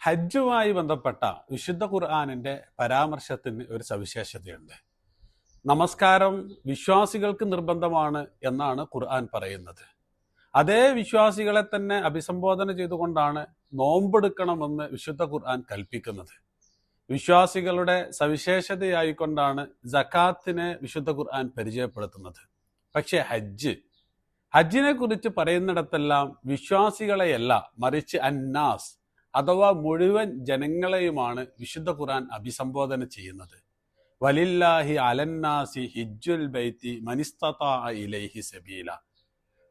ഹജ്ജുമായി ബന്ധപ്പെട്ട വിശുദ്ധ ഖുർആനിന്റെ പരാമർശത്തിന് ഒരു സവിശേഷതയുണ്ട്. നമസ്കാരം വിശ്വാസികൾക്ക് നിർബന്ധമാണ് എന്നാണ് ഖുർആൻ പറയുന്നത്. അതേ വിശ്വാസികളെ തന്നെ അഭിസംബോധന ചെയ്തുകൊണ്ടാണ് നോമ്പെടുക്കണമെന്ന് വിശുദ്ധ ഖുർആൻ കൽപ്പിക്കുന്നത്. വിശ്വാസികളുടെ സവിശേഷതയായിക്കൊണ്ടാണ് സക്കാത്തിനെ വിശുദ്ധ ഖുർആൻ പരിചയപ്പെടുത്തുന്നത്. പക്ഷേ ഹജ്ജിനെ കുറിച്ച് പറയുന്നിടത്തെല്ലാം വിശ്വാസികളെയല്ല, മറിച്ച് അന്നാസ് അഥവാ മുഴുവൻ ജനങ്ങളെയുമാണ് വിശുദ്ധ ഖുർആൻ അഭിസംബോധന ചെയ്യുന്നത്. വലില്ലാഹി അലന്നാസി ഹിജ്ജുൽ ബൈത്തി മനിസ്തതാഅ ഇലൈഹി സബീല.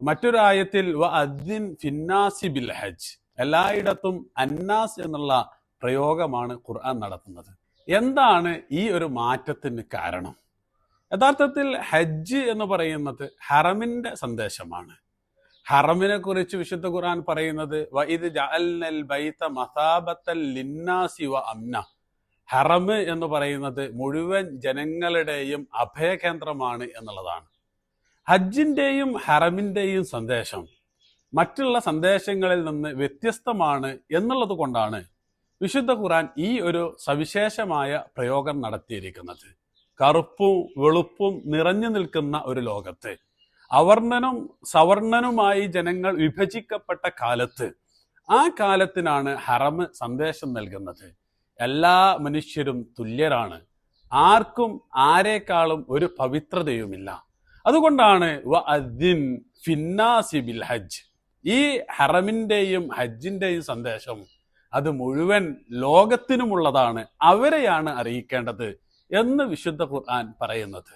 മറ്റൊരു ആയത്തിൽ വഅദ്ദിൻ ഫിന്നാസി ബിൽ ഹജ്ജ്. എല്ലായിടത്തും അന്നാസ് എന്നുള്ള പ്രയോഗമാണ് ഖുർആൻ നടത്തുന്നത്. എന്താണ് ഈ ഒരു മാറ്റത്തിന് കാരണം? യഥാർത്ഥത്തിൽ ഹജ്ജ് എന്ന് പറയുന്നത് ഹറമിന്റെ സന്ദേശമാണ്. ഹറമിനെ കുറിച്ച് വിശുദ്ധ ഖുർആൻ പറയുന്നത് വഇദ് ജഅൽനൽ ബൈത മസാബത്തൽ ലിന്നാസി വ അംന. ഹറം എന്ന് പറയുന്നത് മുഴുവൻ ജനങ്ങളുടെയും അഭയകേന്ദ്രമാണ് എന്നുള്ളതാണ്. ഹജ്ജിന്റെയും ഹറമിന്റെയും സന്ദേശം മറ്റുള്ള സന്ദേശങ്ങളിൽ നിന്ന് വ്യത്യസ്തമാണ് എന്നുള്ളത് കൊണ്ടാണ് വിശുദ്ധ ഖുർആൻ ഈ ഒരു സവിശേഷമായ പ്രയോഗം നടത്തിയിരിക്കുന്നത്. കറുപ്പും വെളുപ്പും നിറഞ്ഞു നിൽക്കുന്ന ഒരു ലോകത്ത് അവർണനും സവർണനുമായി ജനങ്ങൾ വിഭജിക്കപ്പെട്ട കാലത്ത്, ആ കാലത്തിനാണ് ഹറം സന്ദേശം നൽകുന്നത്. എല്ലാ മനുഷ്യരും തുല്യരാണ്, ആർക്കും ആരെക്കാളും ഒരു പവിത്രതയുമില്ല. അതുകൊണ്ടാണ് വഅദ്ദിൻ ഫിന്നാസി ബിൽ ഹജ്ജ്. ഈ ഹറമിന്റെയും ഹജ്ജിന്റെയും സന്ദേശം അത് മുഴുവൻ ലോകത്തിനുമുള്ളതാണ്, അവരെയാണ് അറിയിക്കേണ്ടത് എന്ന് വിശുദ്ധ ഖുർആൻ പറയുന്നത്.